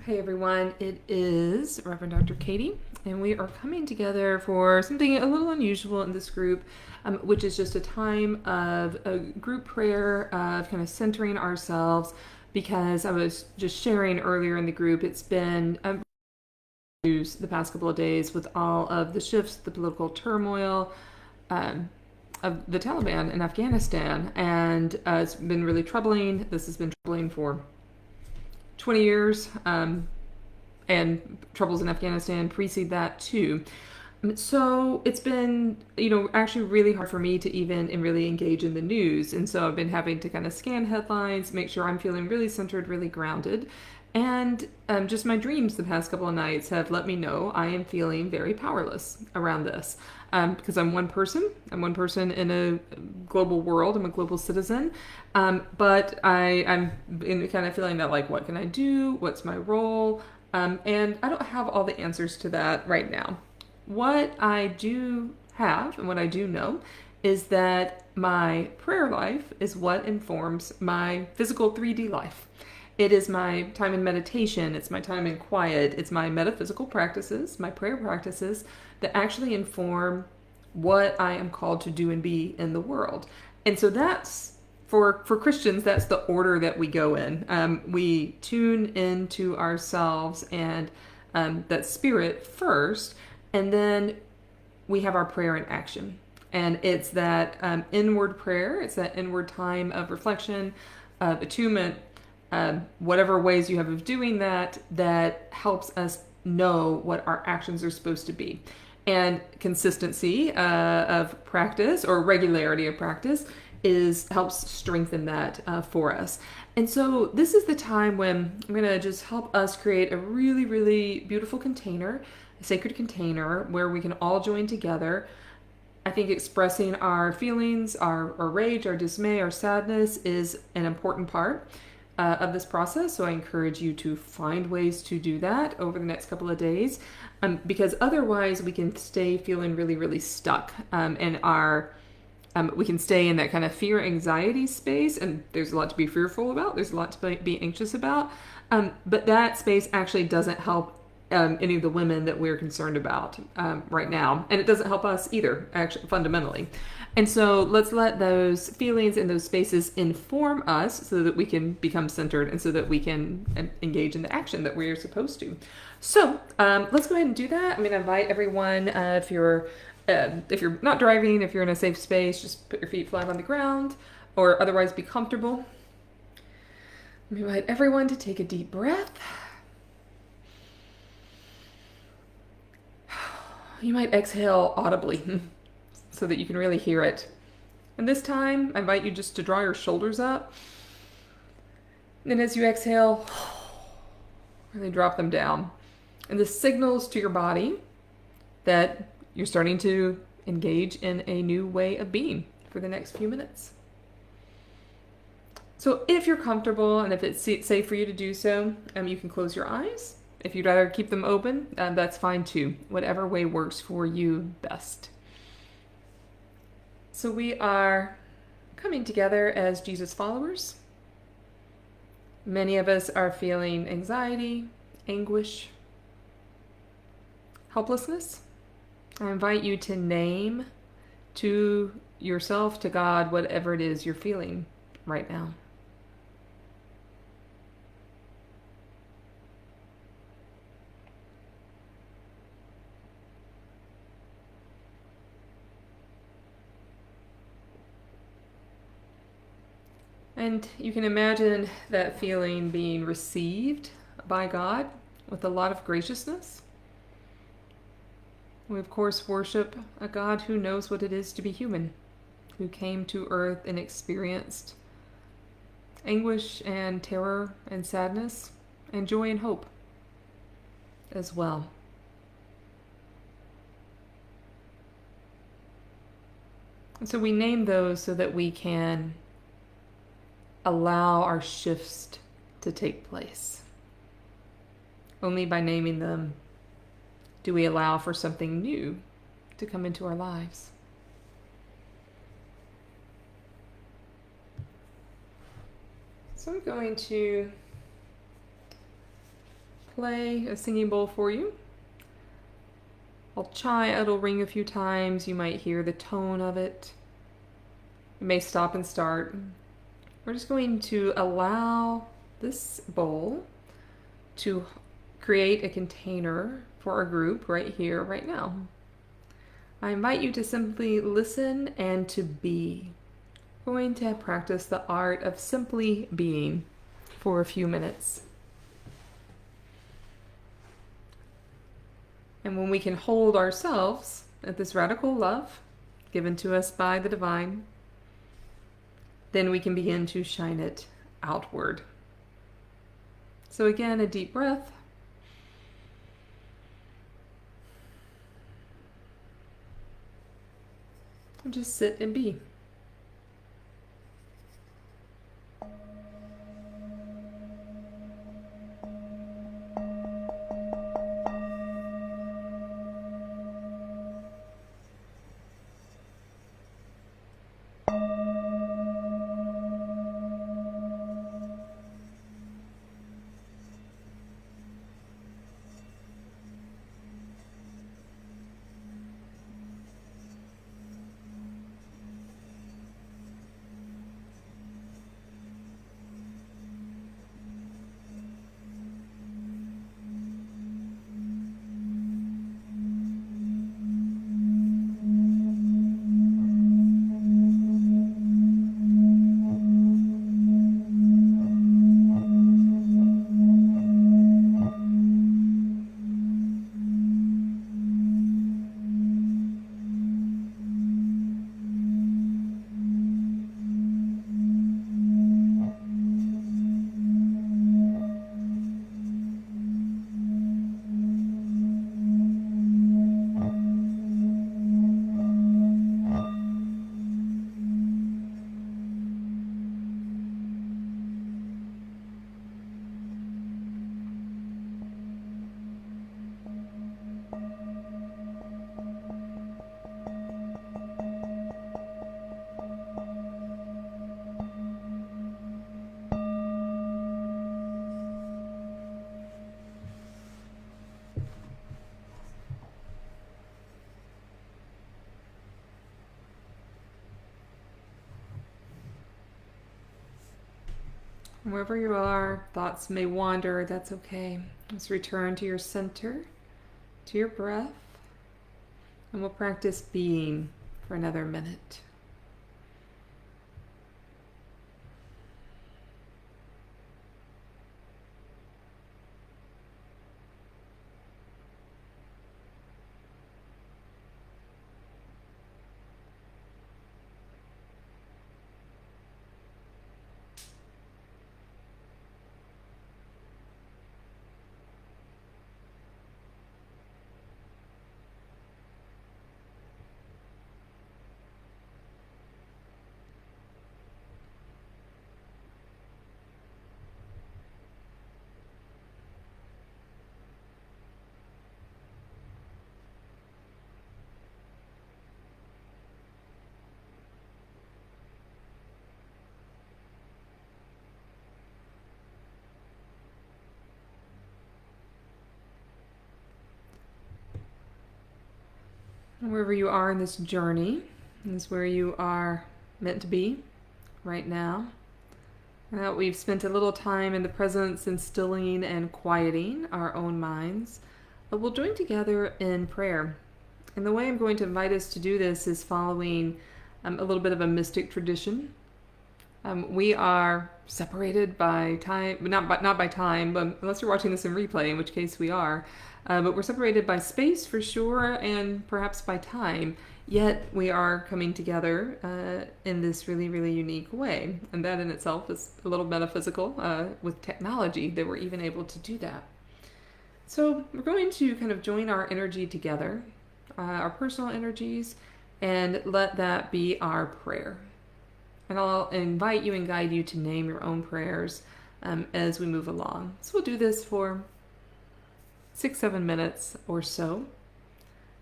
Hey everyone, it is Reverend Dr. Katie, and we are coming together for something a little unusual in this group, which is just a time of a group prayer of kind of centering ourselves. Because I was just sharing earlier in the group, it's been news the past couple of days with all of the shifts, the political turmoil, um, of the Taliban in Afghanistan, and it's been really troubling. This has been troubling for 20 years. And troubles in Afghanistan precede that too. So it's been, actually really hard for me to even and really engage in the news. And so I've been having to kind of scan headlines, make sure I'm feeling really centered, really grounded. And just my dreams the past couple of nights have let me know I am feeling very powerless around this. Because I'm one person. I'm one person in a global world. I'm a global citizen. But I'm in kind of feeling that, like, what can I do? What's my role? And I don't have all the answers to that right now. What I do have and what I do know is that my prayer life is what informs my physical 3D life. It is my time in meditation, it's my time in quiet, it's my metaphysical practices, my prayer practices that actually inform what I am called to do and be in the world. And so that's for Christians, that's the order that we go in. We tune into ourselves and that spirit first, and then we have our prayer in action. And it's that inward prayer, it's that inward time of reflection, of attunement, whatever ways you have of doing that, that helps us know what our actions are supposed to be. And consistency of practice or regularity of practice is helps strengthen that for us. And so this is the time when I'm going to just help us create a really, really beautiful container, a sacred container where we can all join together. I think expressing our feelings, our rage, our dismay, our sadness is an important part of this process. So I encourage you to find ways to do that over the next couple of days, because otherwise we can stay feeling really, really stuck in our. We can stay in that kind of fear anxiety space, and there's a lot to be fearful about. There's a lot to be anxious about, but that space actually doesn't help any of the women that we're concerned about right now, and it doesn't help us either, actually, fundamentally. And so let's let those feelings and those spaces inform us so that we can become centered and so that we can engage in the action that we're supposed to. So let's go ahead and do that. I'm going to invite everyone, if you're not driving, if you're in a safe space, just put your feet flat on the ground or otherwise be comfortable. I invite everyone to take a deep breath. You might exhale audibly so that you can really hear it. And this time, I invite you just to draw your shoulders up. And as you exhale, really drop them down. And this signals to your body that you're starting to engage in a new way of being for the next few minutes. So if you're comfortable and if it's safe for you to do so, you can close your eyes. If you'd rather keep them open, that's fine too. Whatever way works for you best. So we are coming together as Jesus followers. Many of us are feeling anxiety, anguish, helplessness. I invite you to name to yourself, to God, whatever it is you're feeling right now. And you can imagine that feeling being received by God with a lot of graciousness. We, of course, worship a God who knows what it is to be human, who came to earth and experienced anguish and terror and sadness and joy and hope as well. And so we name those so that we can allow our shifts to take place. Only by naming them do we allow for something new to come into our lives. So I'm going to play a singing bowl for you. It'll ring a few times. You might hear the tone of it. It may stop and start. We're just going to allow this bowl to create a container for our group right here, right now. I invite you to simply listen and to be. We're going to practice the art of simply being for a few minutes. And when we can hold ourselves at this radical love given to us by the divine, then we can begin to shine it outward. So again, a deep breath. And just sit and be. Wherever you are, thoughts may wander, that's okay. Just return to your center, to your breath, and we'll practice being for another minute. Wherever you are in this journey is where you are meant to be right now. Now we've spent a little time in the presence instilling and quieting our own minds, but we'll join together in prayer. And the way I'm going to invite us to do this is following a little bit of a mystic tradition. We are separated by time, not by time, but unless you're watching this in replay, in which case we are. But we're separated by space for sure, and perhaps by time. Yet we are coming together in this really, really unique way. And that in itself is a little metaphysical with technology that we're even able to do that. So we're going to kind of join our energy together, our personal energies, and let that be our prayer. And I'll invite you and guide you to name your own prayers as we move along. So we'll do this for 6-7 minutes or so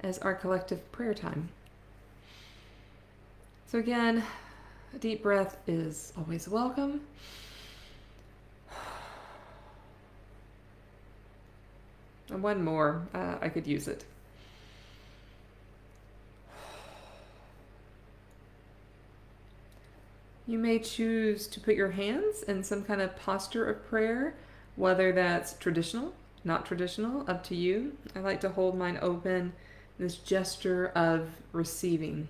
as our collective prayer time. So again, a deep breath is always welcome. And one more, I could use it. You may choose to put your hands in some kind of posture of prayer, whether that's traditional, not traditional, up to you. I like to hold mine open, this gesture of receiving.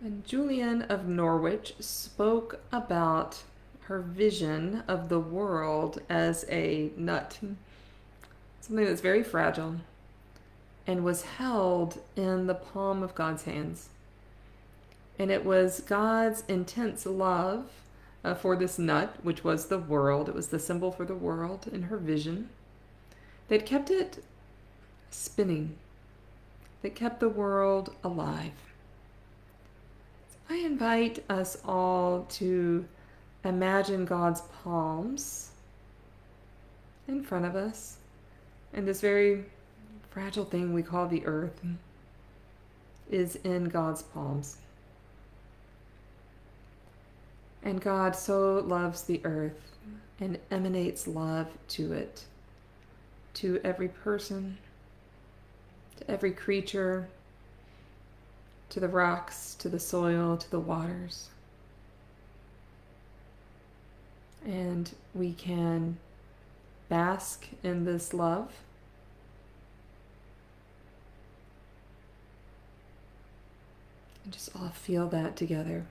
And Julian of Norwich spoke about her vision of the world as a nut, something that's very fragile, and was held in the palm of God's hands. And it was God's intense love for this nut, which was the world, it was the symbol for the world in her vision, that kept it spinning, that kept the world alive. I invite us all to imagine God's palms in front of us, and this very fragile thing we call the earth is in God's palms. And God so loves the earth and emanates love to it, to every person, to every creature, to the rocks, to the soil, to the waters. And we can bask in this love. And just all feel that together.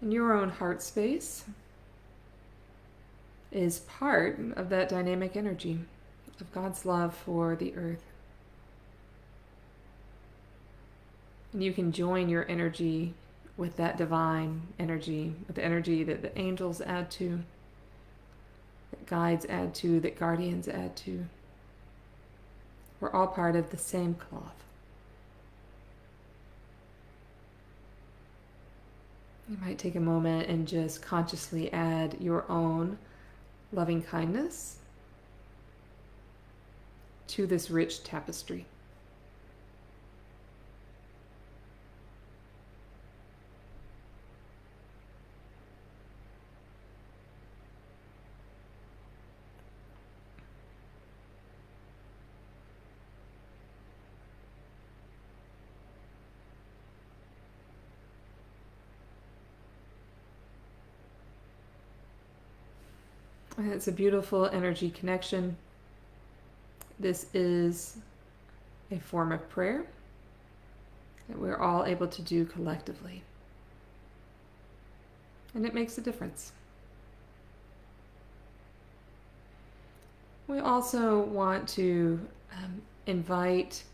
And your own heart space is part of that dynamic energy of God's love for the earth. And you can join your energy with that divine energy, with the energy that the angels add to, that guides add to, that guardians add to. We're all part of the same cloth. You might take a moment and just consciously add your own loving kindness to this rich tapestry. And it's a beautiful energy connection. This is a form of prayer that we're all able to do collectively. And it makes a difference. We also want to invite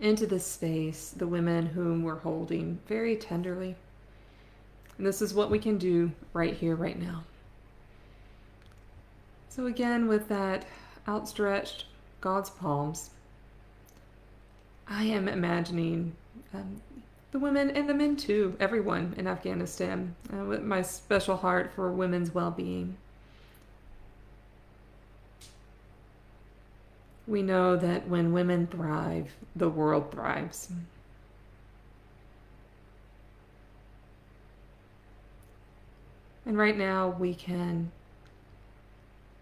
into this space the women whom we're holding very tenderly. And this is what we can do right here, right now. So again, with that outstretched God's palms, I am imagining the women and the men too, everyone in Afghanistan, with my special heart for women's well-being. We know that when women thrive, the world thrives. And right now we can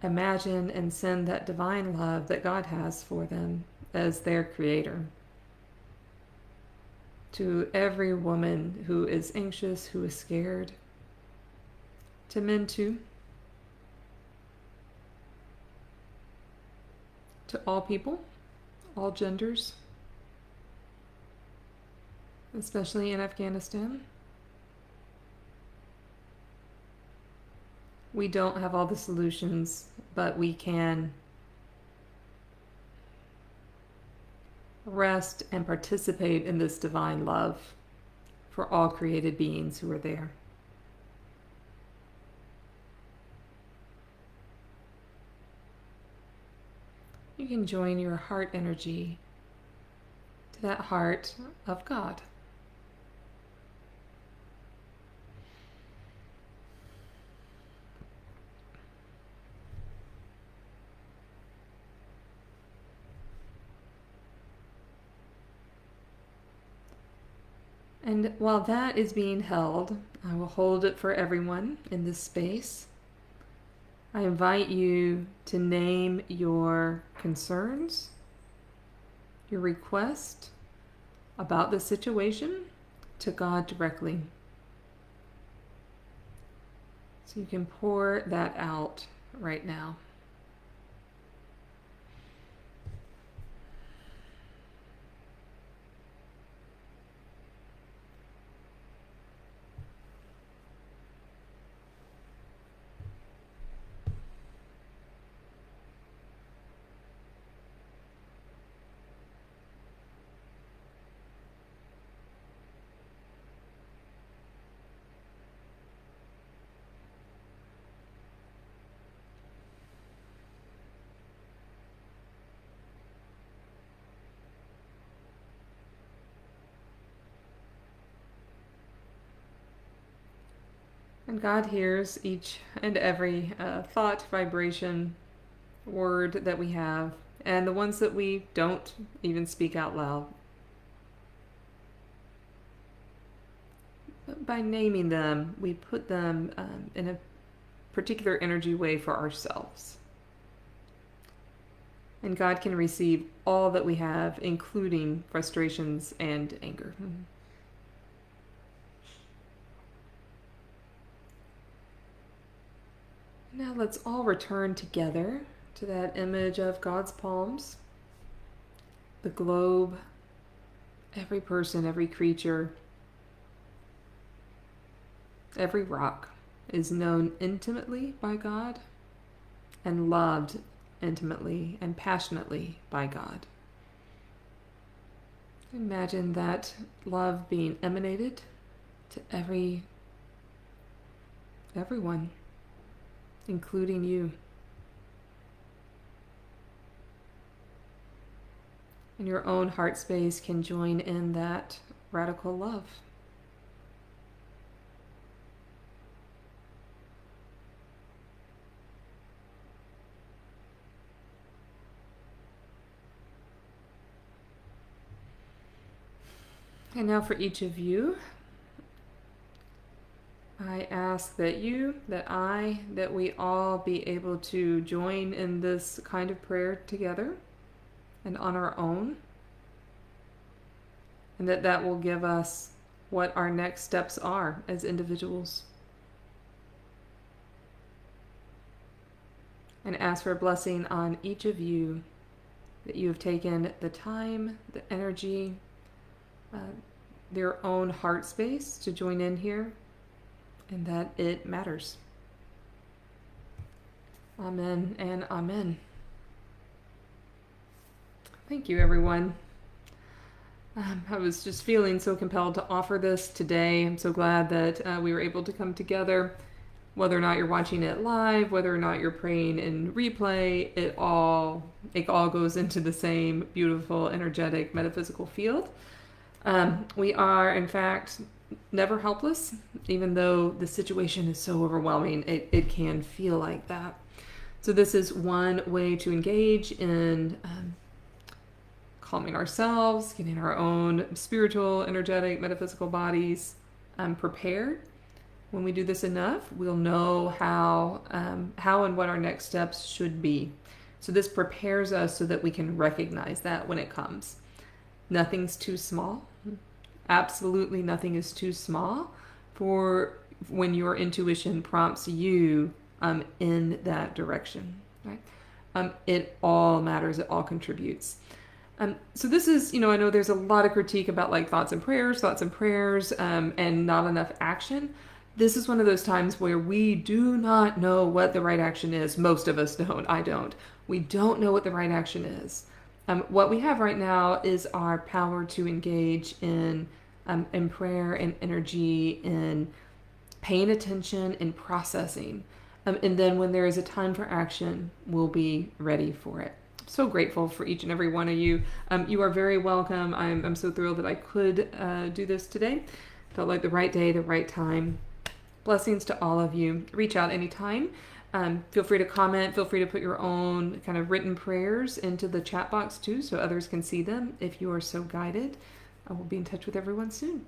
imagine and send that divine love that God has for them as their creator to every woman who is anxious, who is scared, to men too, to all people, all genders, especially in Afghanistan. We don't have all the solutions, but we can rest and participate in this divine love for all created beings who are there. You can join your heart energy to that heart of God. And while that is being held, I will hold it for everyone in this space. I invite you to name your concerns, your request about the situation to God directly. So you can pour that out right now. And God hears each and every thought, vibration, word that we have, and the ones that we don't even speak out loud. But by naming them, we put them in a particular energy way for ourselves. And God can receive all that we have, including frustrations and anger. Now let's all return together to that image of God's palms, the globe, every person, every creature, every rock is known intimately by God and loved intimately and passionately by God. Imagine that love being emanated to everyone, including you. And your own heart space can join in that radical love. And now for each of you, I ask that we all be able to join in this kind of prayer together and on our own, and that will give us what our next steps are as individuals. And ask for a blessing on each of you, that you have taken the time, the energy, their own heart space to join in here, and that it matters. Amen and amen. Thank you, everyone. I was just feeling so compelled to offer this today. I'm so glad that we were able to come together. Whether or not you're watching it live, whether or not you're praying in replay, it all goes into the same beautiful, energetic, metaphysical field. We are, in fact, never helpless, even though the situation is so overwhelming. It can feel like that. So this is one way to engage in calming ourselves, getting our own spiritual, energetic, metaphysical bodies prepared. When we do this enough, we'll know how and what our next steps should be. So this prepares us so that we can recognize that when it comes. Nothing's too small. Absolutely nothing is too small for when your intuition prompts you in that direction. Right? It all matters. It all contributes. So this is, I know there's a lot of critique about like thoughts and prayers, and not enough action. This is one of those times where we do not know what the right action is. Most of us don't. I don't. We don't know what the right action is. What we have right now is our power to engage in prayer and energy, in paying attention, in processing. And then when there is a time for action, we'll be ready for it. so grateful for each and every one of you. You are very welcome. I'm so thrilled that I could do this today. Felt like the right day, the right time. Blessings to all of you. Reach out anytime. Feel free to comment. Feel free to put your own kind of written prayers into the chat box too, so others can see them if you are so guided. I will be in touch with everyone soon.